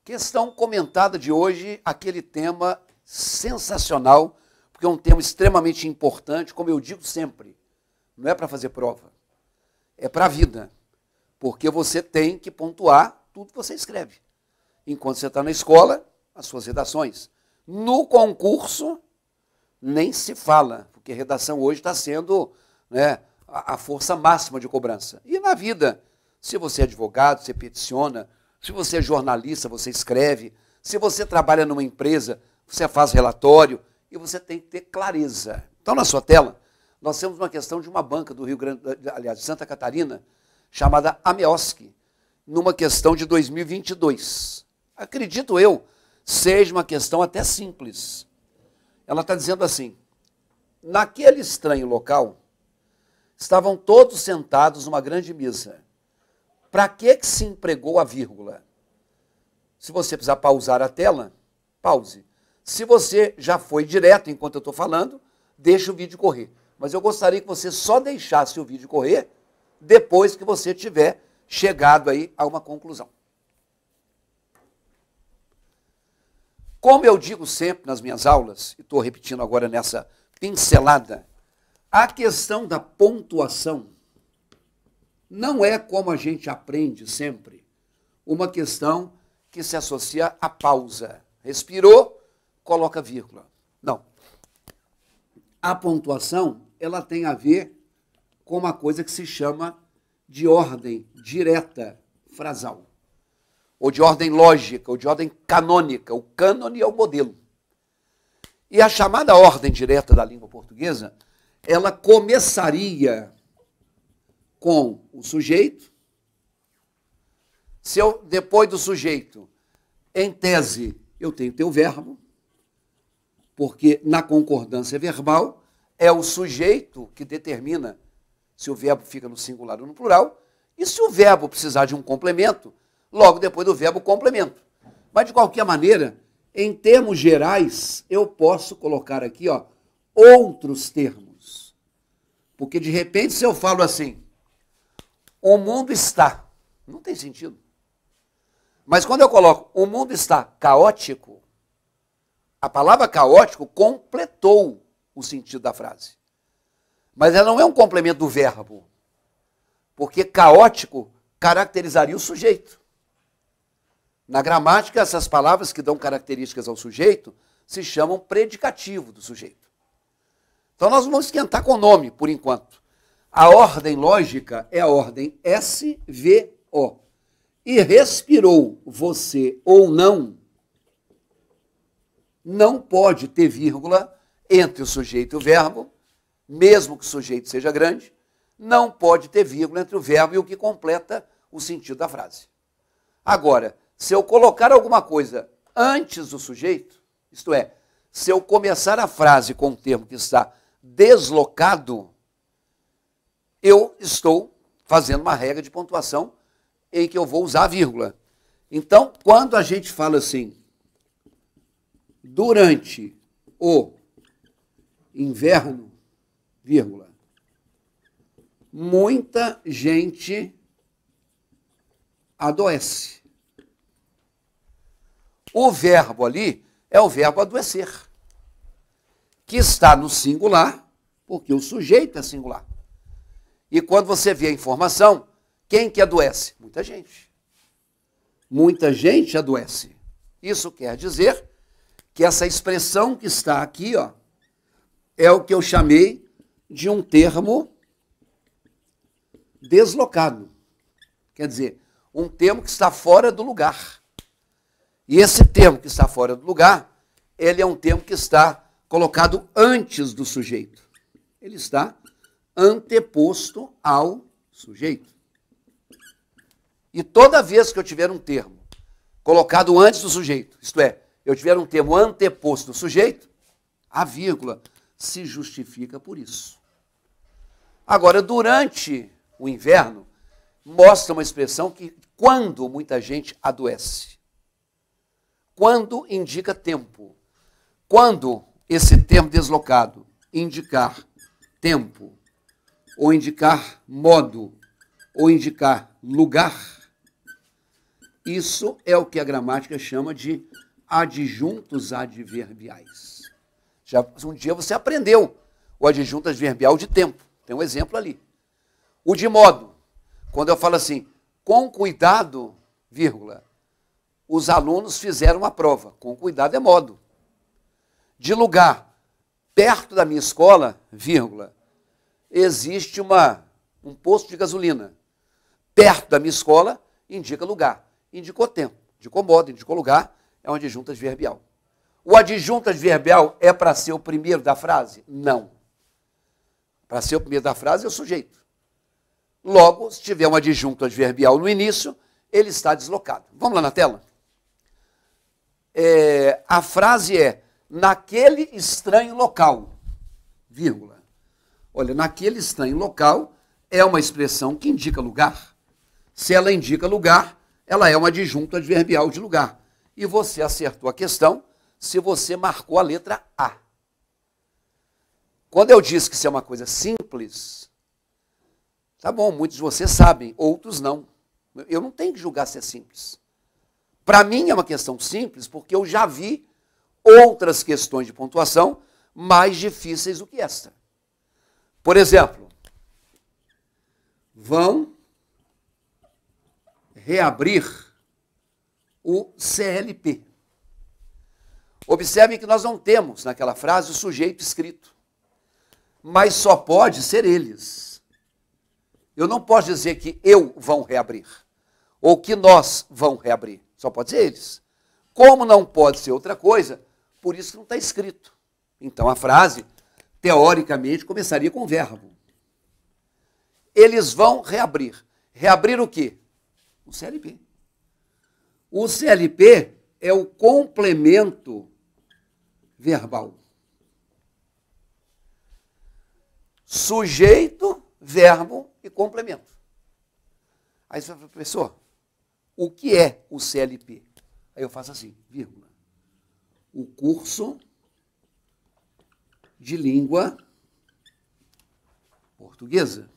Questão comentada de hoje, aquele tema sensacional, porque é um tema extremamente importante, como eu digo sempre, não é para fazer prova, é para a vida, porque você tem que pontuar tudo que você escreve. Enquanto você está na escola, as suas redações. No concurso, nem se fala, porque redação hoje está sendo, né, a força máxima de cobrança. E na vida, se você é advogado, você peticiona, se você é jornalista, você escreve, se você trabalha numa empresa, você faz relatório, e você tem que ter clareza. Então, na sua tela, nós temos uma questão de uma banca do Rio Grande, aliás, de Santa Catarina, chamada AMEOSC, numa questão de 2022. Acredito eu, seja uma questão até simples. Ela está dizendo assim: naquele estranho local, estavam todos sentados numa grande mesa. Para que se empregou a vírgula? Se você precisar pausar a tela, pause. Se você já foi direto enquanto eu estou falando, deixa o vídeo correr. Mas eu gostaria que você só deixasse o vídeo correr depois que você tiver chegado aí a uma conclusão. Como eu digo sempre nas minhas aulas, e estou repetindo agora nessa pincelada, a questão da pontuação não é, como a gente aprende sempre, uma questão que se associa à pausa. Respirou, coloca vírgula. Não. A pontuação, ela tem a ver com uma coisa que se chama de ordem direta frasal, ou de ordem lógica, ou de ordem canônica. O cânone é o modelo. E a chamada ordem direta da língua portuguesa, ela começaria com o sujeito. Se eu, depois do sujeito, em tese, eu tenho que ter o verbo, porque na concordância verbal é o sujeito que determina se o verbo fica no singular ou no plural, e se o verbo precisar de um complemento, logo depois do verbo complemento. Mas, de qualquer maneira, em termos gerais, eu posso colocar aqui, ó, outros termos. Porque, de repente, se eu falo assim, o mundo está, não tem sentido. Mas quando eu coloco o mundo está caótico, a palavra caótico completou o sentido da frase. Mas ela não é um complemento do verbo, porque caótico caracterizaria o sujeito. Na gramática, essas palavras que dão características ao sujeito se chamam predicativo do sujeito. Então nós vamos esquentar com o nome, por enquanto. A ordem lógica é a ordem SVO. E respirou você ou não, não pode ter vírgula entre o sujeito e o verbo, mesmo que o sujeito seja grande, não pode ter vírgula entre o verbo e o que completa o sentido da frase. Agora, se eu colocar alguma coisa antes do sujeito, isto é, se eu começar a frase com um termo que está deslocado, eu estou fazendo uma regra de pontuação em que eu vou usar a vírgula. Então, quando a gente fala assim, durante o inverno, vírgula, muita gente adoece. O verbo ali é o verbo adoecer, que está no singular, porque o sujeito é singular. E quando você vê a informação, quem que adoece? Muita gente. Muita gente adoece. Isso quer dizer que essa expressão que está aqui, ó, é o que eu chamei de um termo deslocado. Quer dizer, um termo que está fora do lugar. E esse termo que está fora do lugar, ele é um termo que está colocado antes do sujeito. Ele está anteposto ao sujeito. E toda vez que eu tiver um termo colocado antes do sujeito, isto é, eu tiver um termo anteposto do sujeito, a vírgula se justifica por isso. Agora, durante o inverno, mostra uma expressão que quando muita gente adoece. Quando indica tempo. Quando esse termo deslocado indicar tempo, ou indicar modo, ou indicar lugar, Isso é o que a gramática chama de adjuntos adverbiais. Já um dia você aprendeu o adjunto adverbial de tempo. Tem um exemplo ali. O de modo, quando eu falo assim, com cuidado, vírgula, os alunos fizeram a prova. Com cuidado é modo. De lugar, perto da minha escola, vírgula, existe um posto de gasolina. Perto da minha escola, indica lugar. Indicou tempo, indicou modo, indicou lugar, é um adjunto adverbial. O adjunto adverbial é para ser o primeiro da frase? Não. Para ser o primeiro da frase é o sujeito. Logo, se tiver um adjunto adverbial no início, ele está deslocado. Vamos lá na tela? A frase é, naquele estranho local, vírgula. Olha, naquele estranho local é uma expressão que indica lugar. Se ela indica lugar, ela é um adjunto adverbial de lugar. E você acertou a questão se você marcou a letra A. Quando eu disse que isso é uma coisa simples, tá bom, muitos de vocês sabem, outros não. Eu não tenho que julgar se é simples. Para mim é uma questão simples, porque eu já vi outras questões de pontuação mais difíceis do que esta. Por exemplo, vão reabrir o CLP. Observe que nós não temos naquela frase o sujeito escrito, mas só pode ser eles. Eu não posso dizer que eu vão reabrir, ou que nós vão reabrir, só pode ser eles. Como não pode ser outra coisa, por isso não está escrito. Então a frase, teoricamente, começaria com o verbo. Eles vão reabrir. Reabrir o quê? O CLP. O CLP é o complemento verbal. Sujeito, verbo e complemento. Aí você fala, professor, o que é o CLP? Aí eu faço assim, vírgula. O curso de língua portuguesa.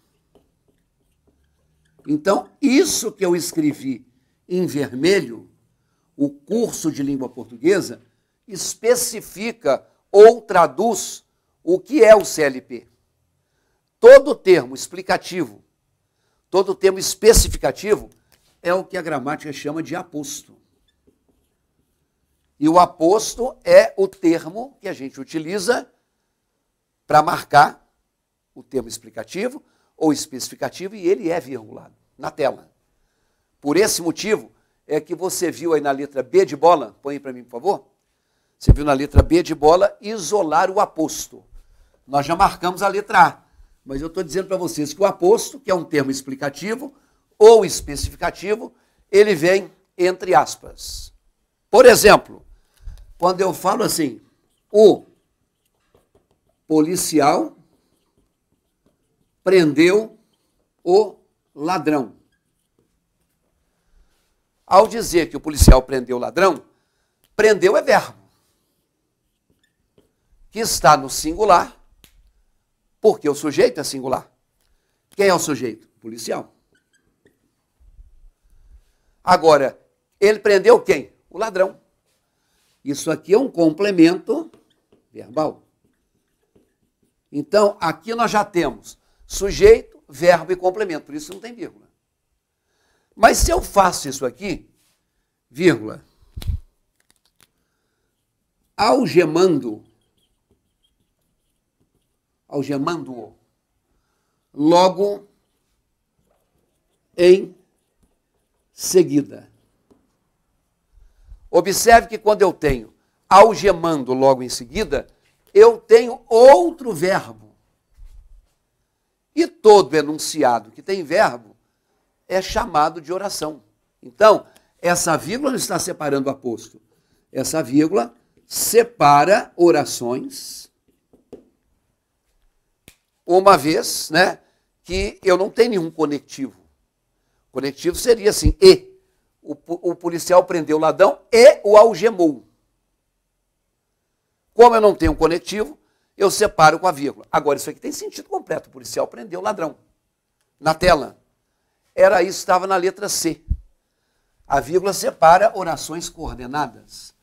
Então, isso que eu escrevi em vermelho, o curso de língua portuguesa, especifica ou traduz o que é o CLP. Todo termo explicativo, todo termo especificativo é o que a gramática chama de aposto. E o aposto é o termo que a gente utiliza para marcar o termo explicativo ou especificativo, e ele é virgulado na tela. Por esse motivo é que você viu aí na letra B de bola, põe aí para mim, por favor. Você viu na letra B de bola, isolar o aposto. Nós já marcamos a letra A, mas eu estou dizendo para vocês que o aposto, que é um termo explicativo ou especificativo, ele vem entre aspas. Por exemplo, quando eu falo assim, o policial prendeu o ladrão. Ao dizer que o policial prendeu o ladrão, prendeu é verbo, que está no singular, porque o sujeito é singular. Quem é o sujeito? O policial. Agora, ele prendeu quem? O ladrão. Isso aqui é um complemento verbal. Então, aqui nós já temos sujeito, verbo e complemento, por isso não tem vírgula. Mas se eu faço isso aqui, vírgula, algemando-o, logo em seguida. Observe que quando eu tenho algemando logo em seguida, eu tenho outro verbo. E todo enunciado que tem verbo é chamado de oração. Então, essa vírgula não está separando o aposto. Essa vírgula separa orações, uma vez, né, que eu não tenho nenhum conectivo. Conectivo seria assim, e. O policial prendeu o ladrão e o algemou. Como eu não tenho um conectivo, eu separo com a vírgula. Agora, isso aqui tem sentido completo. O policial prendeu o ladrão. Na tela. Era isso, estava na letra C. A vírgula separa orações coordenadas.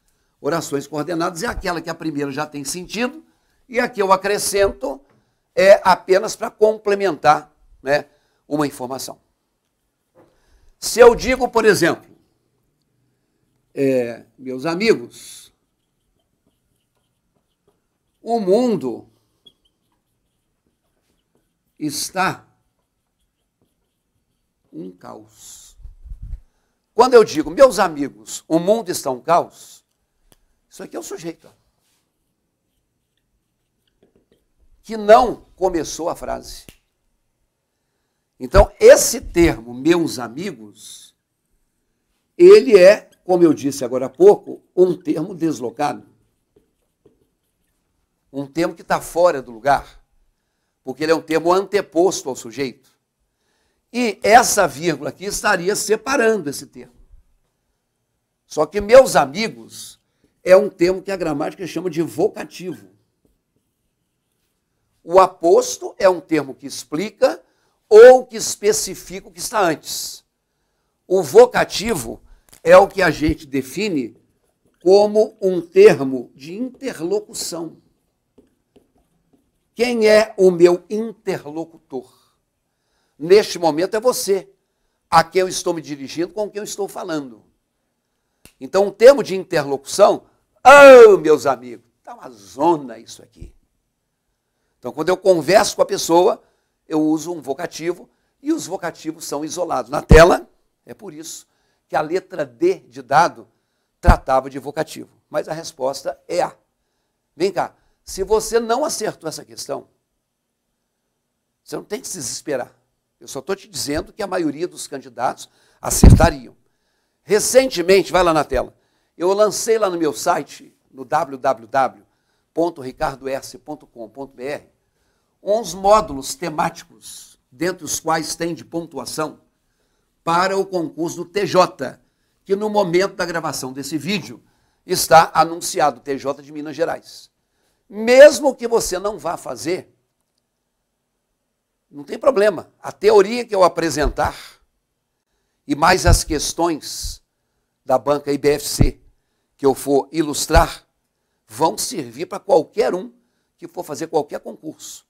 Orações coordenadas é aquela que a primeira já tem sentido e a que eu acrescento é apenas para complementar, né, uma informação. Se eu digo, por exemplo, meus amigos, o mundo está um caos. Quando eu digo, meus amigos, o mundo está um caos, isso aqui é o sujeito, que não começou a frase. Então, esse termo, meus amigos, ele é, como eu disse agora há pouco, um termo deslocado. Um termo que está fora do lugar, porque ele é um termo anteposto ao sujeito. E essa vírgula aqui estaria separando esse termo. Só que meus amigos é um termo que a gramática chama de vocativo. O aposto é um termo que explica ou que especifica o que está antes. O vocativo é o que a gente define como um termo de interlocução. Quem é o meu interlocutor? Neste momento é você, a quem eu estou me dirigindo, com quem eu estou falando. Então, um termo de interlocução, meus amigos, está uma zona isso aqui. Então, quando eu converso com a pessoa, eu uso um vocativo e os vocativos são isolados. Na tela, é por isso que a letra D de dado tratava de vocativo. Mas a resposta é A. Vem cá, se você não acertou essa questão, você não tem que se desesperar. Eu só estou te dizendo que a maioria dos candidatos acertariam. Recentemente, vai lá na tela, eu lancei lá no meu site, no www.ricardoerce.com.br, uns módulos temáticos, dentre os quais tem de pontuação, para o concurso do TJ, que no momento da gravação desse vídeo está anunciado, o TJ de Minas Gerais. Mesmo que você não vá fazer, não tem problema. A teoria que eu apresentar e mais as questões da banca IBFC que eu for ilustrar vão servir para qualquer um que for fazer qualquer concurso.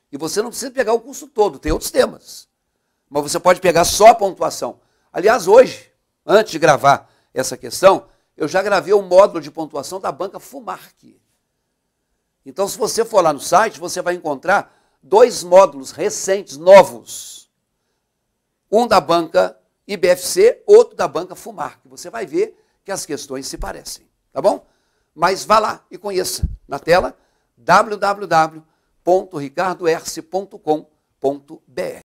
E você não precisa pegar o curso todo, tem outros temas. Mas você pode pegar só a pontuação. Aliás, hoje, antes de gravar essa questão, eu já gravei o módulo de pontuação da banca Fumarc. Então, se você for lá no site, você vai encontrar 2 módulos recentes, novos. Um da banca IBFC, outro da banca Fumarc. Você vai ver que as questões se parecem, tá bom? Mas vá lá e conheça. Na tela, www.ricardoerce.com.br.